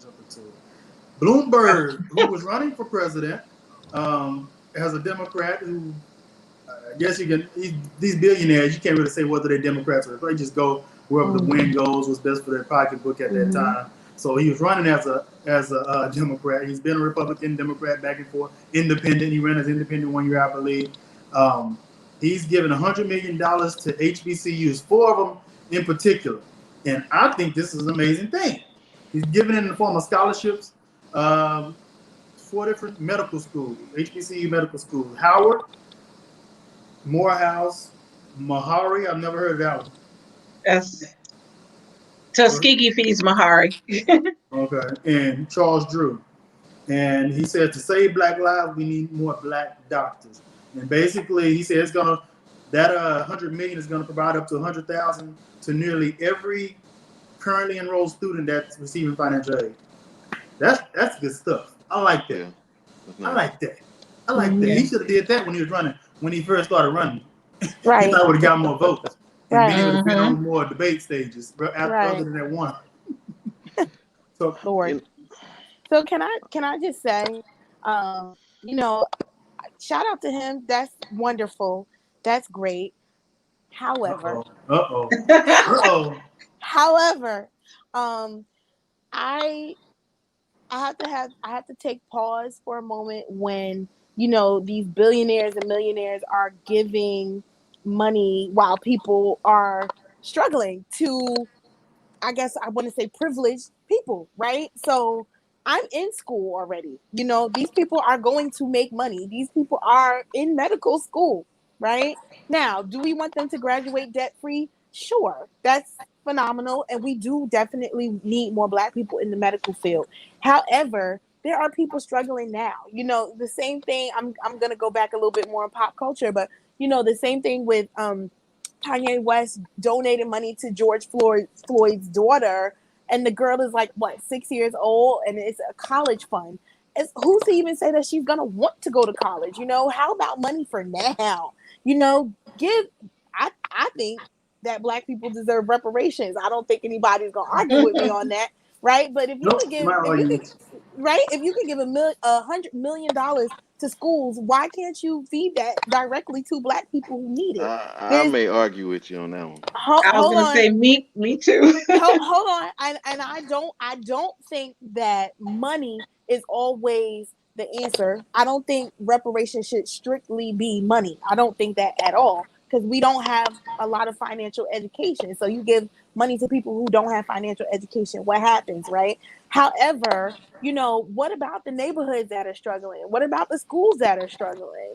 jump into it. Bloomberg, who was running for president, as a Democrat who, I guess you can, these billionaires, you can't really say whether they're Democrats or they just go wherever the wind goes, what's best for their pocketbook at that time. So he was running as a Democrat. He's been a Republican, Democrat, back and forth, independent. He ran as independent 1 year, I believe. He's given $100 million to HBCUs, 4 of them in particular. And I think this is an amazing thing. He's given it in the form of scholarships. 4 different medical schools, HBCU medical schools. Howard, Morehouse, Meharry. I've never heard of that one. Yes. Tuskegee feeds Meharry. Okay. And Charles Drew. And he said, to save Black lives, we need more Black doctors. And basically, he said it's gonna, that $100 million is gonna provide up to $100,000 to nearly every currently enrolled student that's receiving financial aid. That's good stuff. I like that. Yeah. I like that. He should have did that when he was running, when he first started running. Right. He thought would have got more votes. And Right. then he would have been on more debate stages other than that one. So, Lord. So can I just say, shout out to him. That's wonderful. That's great. However, however, I have to take pause for a moment when these billionaires and millionaires are giving money while people are struggling to, I guess I want to say, privileged people, right? So I'm in school already. These people are going to make money. These people are in medical school, right? Now, do we want them to graduate debt-free? Sure. That's phenomenal. And we do definitely need more Black people in the medical field. However, there are people struggling now. The same thing, I'm going to go back a little bit more in pop culture, but, the same thing with Kanye West donated money to George Floyd's daughter. And the girl is 6 years old, and it's a college fund. Who's to even say that she's gonna want to go to college? How about money for now? I think that Black people deserve reparations. I don't think anybody's gonna argue with me on that, right? But if you could give $100 million to schools, why can't you feed that directly to Black people who need it? I may argue with you on that one. I was going to say me too. hold on, and I don't think that money is always the answer. I don't think reparations should strictly be money. I don't think that at all, because we don't have a lot of financial education. So you give money to people who don't have financial education, what happens, right? However, what about the neighborhoods that are struggling? What about the schools that are struggling?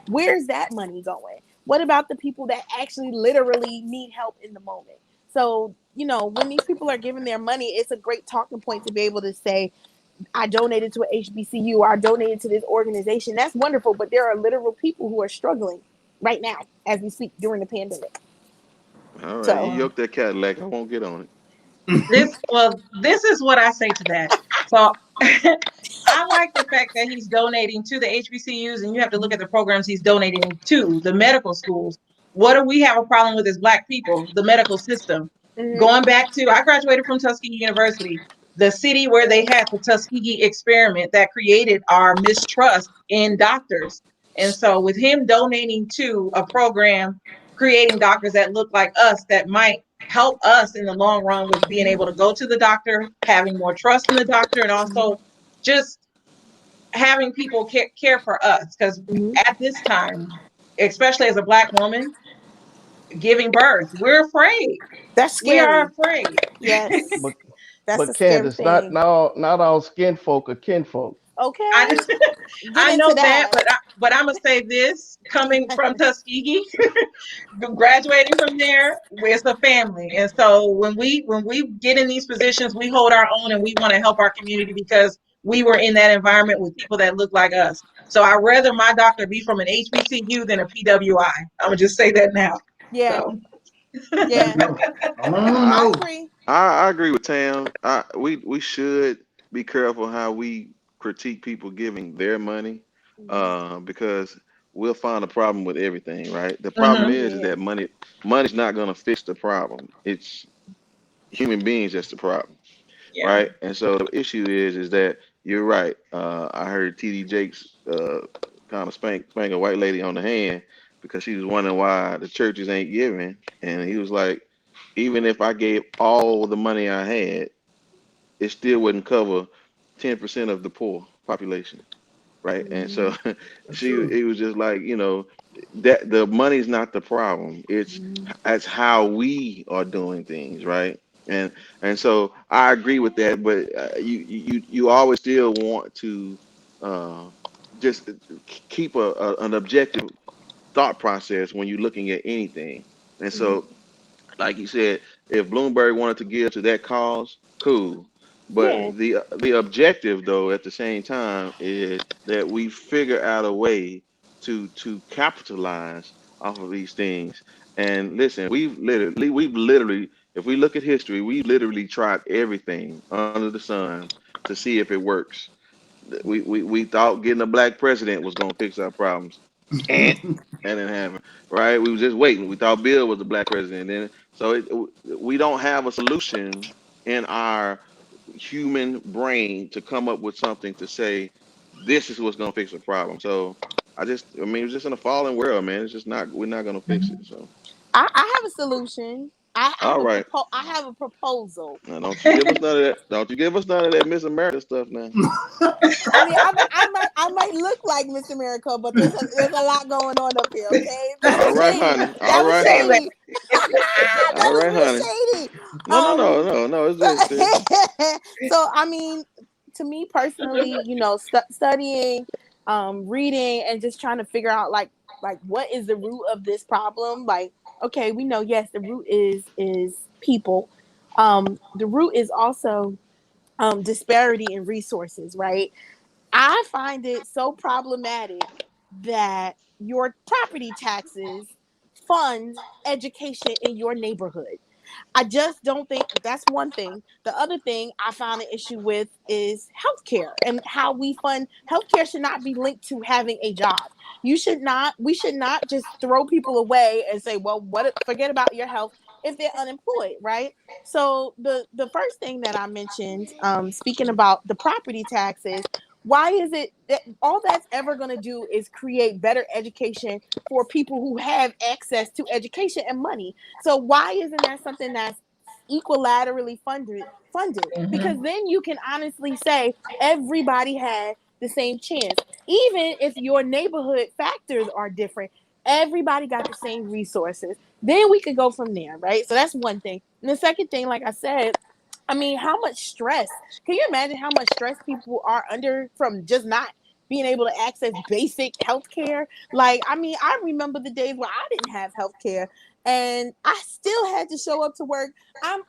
Where's that money going? What about the people that actually literally need help in the moment? So, when these people are giving their money, it's a great talking point to be able to say, I donated to an HBCU, or I donated to this organization. That's wonderful, but there are literal people who are struggling right now as we speak during the pandemic. All right, you yoked that Cadillac. I won't get on it. This is what I say to that. So I like the fact that he's donating to the HBCUs, and you have to look at the programs he's donating to, the medical schools. What do we have a problem with as Black people? The medical system. Going back to, I graduated from Tuskegee University, the city where they had the Tuskegee experiment that created our mistrust in doctors. And so with him donating to a program, creating doctors that look like us, that might help us in the long run with being able to go to the doctor, having more trust in the doctor, and also just having people care for us. Because at this time, especially as a Black woman giving birth, we're afraid. That's scary. We are afraid. Yes. But Candace, not all skin folk are kinfolk. Okay. I know that, but I'm gonna say this: coming from Tuskegee, graduating from there, it's a family, and so when we get in these positions, we hold our own, and we want to help our community because we were in that environment with people that look like us. So I'd rather my doctor be from an HBCU than a PWI. I'm gonna just say that now. Yeah. So. Yeah. I agree. I agree with Tam. We should be careful how we critique people giving their money, because we'll find a problem with everything, right? The problem is that money's not going to fix the problem. It's human beings that's the problem. Yeah. right? And so the issue is that you're right. I heard TD Jakes kind of spank a white lady on the hand because she was wondering why the churches ain't giving, and he was like, even if I gave all the money I had, it still wouldn't cover 10% of the poor population, right? And so That's she, true. it was just like, that the money's not the problem. It's how we are doing things, right? And and so I agree with that, but you always still want to uh, just keep an objective thought process when you're looking at anything. And so like you said, if Bloomberg wanted to give to that cause, cool. Yeah. But the objective, though, at the same time, is that we figure out a way to capitalize off of these things. And listen, we've literally, if we look at history, we literally tried everything under the sun to see if it works. We thought getting a black president was gonna fix our problems. And that didn't happen, right? We was just waiting. We thought Bill was the black president. Then so we don't have a solution in our human brain to come up with something to say this is what's gonna fix the problem. So I mean, it's just in a fallen world, man. It's just not. We're not gonna fix it. So I have a solution. all right. I have a proposal. Now don't you give us none of that. Don't you give us none of that Miss America stuff now. I mean, I might look like Miss America, but there's a lot going on up here. Okay, that All was right, shady. honey. All That was right, Say honey. less. shady. All That was right, honey. real shady. No, no, no, no, no. It's good, sis. So I mean, to me personally, studying, reading, and just trying to figure out like what is the root of this problem. Like, okay, we know, yes, the root is people. The root is also disparity in resources, right? I find it so problematic that your property taxes fund education in your neighborhood. I just don't think that's one thing. The other thing I found an issue with is healthcare and how we fund healthcare should not be linked to having a job. We should not just throw people away and say, well, forget about your health if they're unemployed, right? So the first thing that I mentioned, speaking about the property taxes, why is it that all that's ever going to do is create better education for people who have access to education and money? So why isn't that something that's equilaterally funded? Because then you can honestly say everybody had the same chance. Even if your neighborhood factors are different, everybody got the same resources. Then we could go from there, right? So that's one thing. And the second thing, like I said, I mean, how much stress? Can you imagine how much stress people are under from just not being able to access basic health care? Like, I mean, I remember the days where I didn't have health care and I still had to show up to work. I'm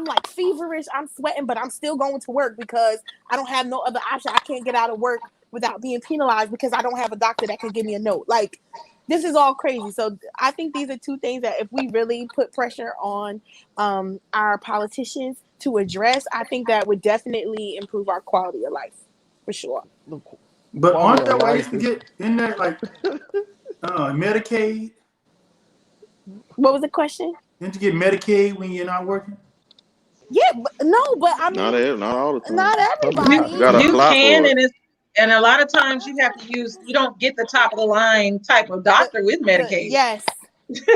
like feverish, I'm sweating, but I'm still going to work because I don't have no other option. I can't get out of work without being penalized because I don't have a doctor that can give me a note. Like, this is all crazy. So I think these are two things that if we really put pressure on our politicians to address, I think that would definitely improve our quality of life for sure. But Quality aren't of there ways life to is get in there, like Medicaid? What was the question? Didn't you get Medicaid when you're not working? Yeah, no, but I Not mean, not all the not time. public You You everybody. gotta you apply can, for it. and a lot of times you have to use. You don't get the top of the line type of doctor with Medicaid. Yes,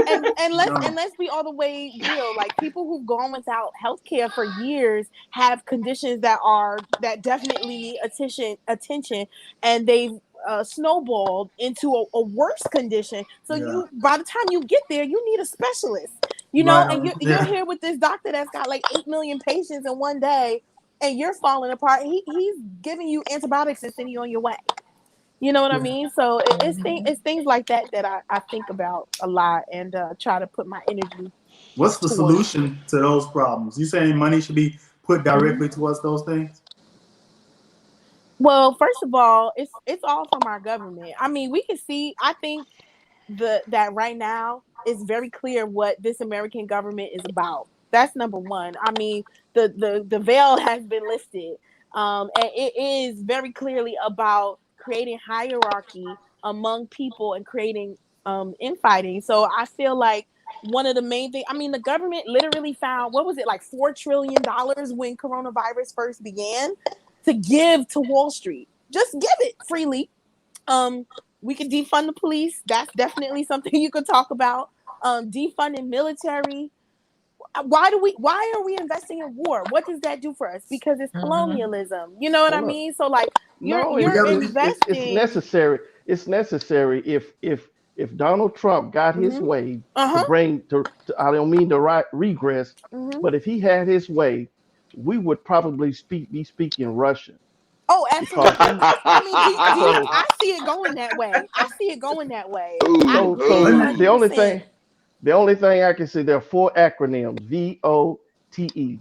and No. let's be all the way real. Like, people who've gone without health care for years have conditions that definitely need attention, and they've snowballed into a worse condition. So Yeah. by the time you get there, you need a specialist. Right. And you're Yeah. here with this doctor that's got like 8 million patients in one day, and you're falling apart. He's giving you antibiotics and sending you on your way. You know what I Yeah. mean? So it's things like that that I think about a lot and try to put my energy What's the towards. solution to those problems? You saying money should be put directly towards those things? Well, first of all, it's all from our government. I mean, we can see. I think that right now it's very clear what this American government is about. That's number one. I mean, the veil has been lifted, and it is very clearly about creating hierarchy among people and creating infighting. So I feel like one of the main things. I mean, the government literally found, what was it, like $4 trillion when coronavirus first began, to give to Wall Street. Just give it freely. We could defund the police. That's definitely something you could talk about. Defunding military. Why are we investing in war? What does that do for us? Because it's colonialism. You know what I mean? So like you're investing. It's necessary. It's necessary if Donald Trump got his way to bring to I don't mean to regress, but if he had his way, we would probably be speaking Russian. Oh, absolutely. I mean, I see it going that way. So the only thing I can say, there are 4 acronyms: VOTE.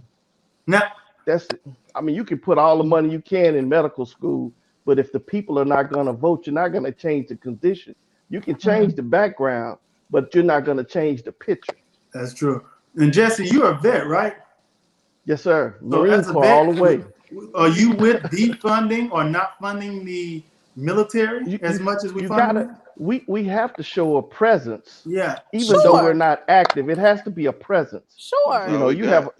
Now, that's it. I mean, you can put all the money you can in medical school, but if the people are not going to vote, you're not going to change the condition. You can change the background, but you're not going to change the picture. That's true. And Jesse, you're a vet, right? Yes, sir. Marine Corps all the way. Are you with defunding or not funding the military as much as we fund? We have to show a presence. Yeah. Even though we're not active, it has to be a presence. Sure. You know, you have.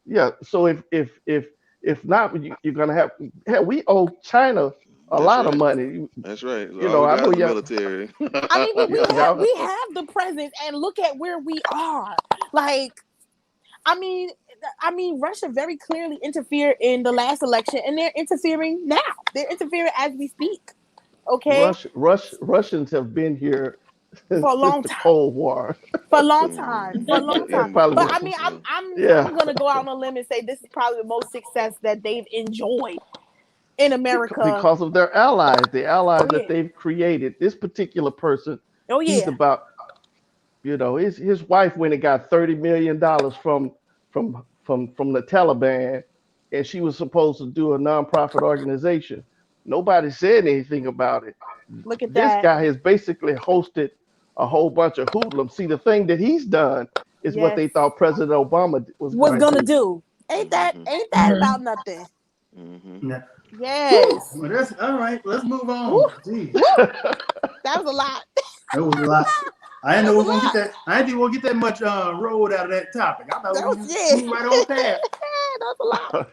Yeah. So if not, you're gonna have. Hell, we owe China a lot of money. That's right. You know, I know the military. I mean, we have the presence, and look at where we are. Like, I mean, Russia very clearly interfered in the last election, and they're interfering now. They're interfering as we speak. Okay. Russians have been here for a long time. The Cold War. For a long time. But I mean, I'm gonna go out on a limb and say this is probably the most success that they've enjoyed in America because of their allies, that they've created. This particular person, he's about, you know, his wife went and got $30 million from the Taliban, and she was supposed to do a nonprofit organization. Nobody said anything about it. Look at that. This guy has basically hosted a whole bunch of hoodlums. See, the thing that he's done is what they thought President Obama was going to do. Ain't that about nothing? Yeah. Yes. Well, that's all right. Let's move on. That was a lot. That was a lot. I didn't know we were gonna get that. I didn't think we'll get that much road out of that topic. I thought we were moving right on past. That was a lot.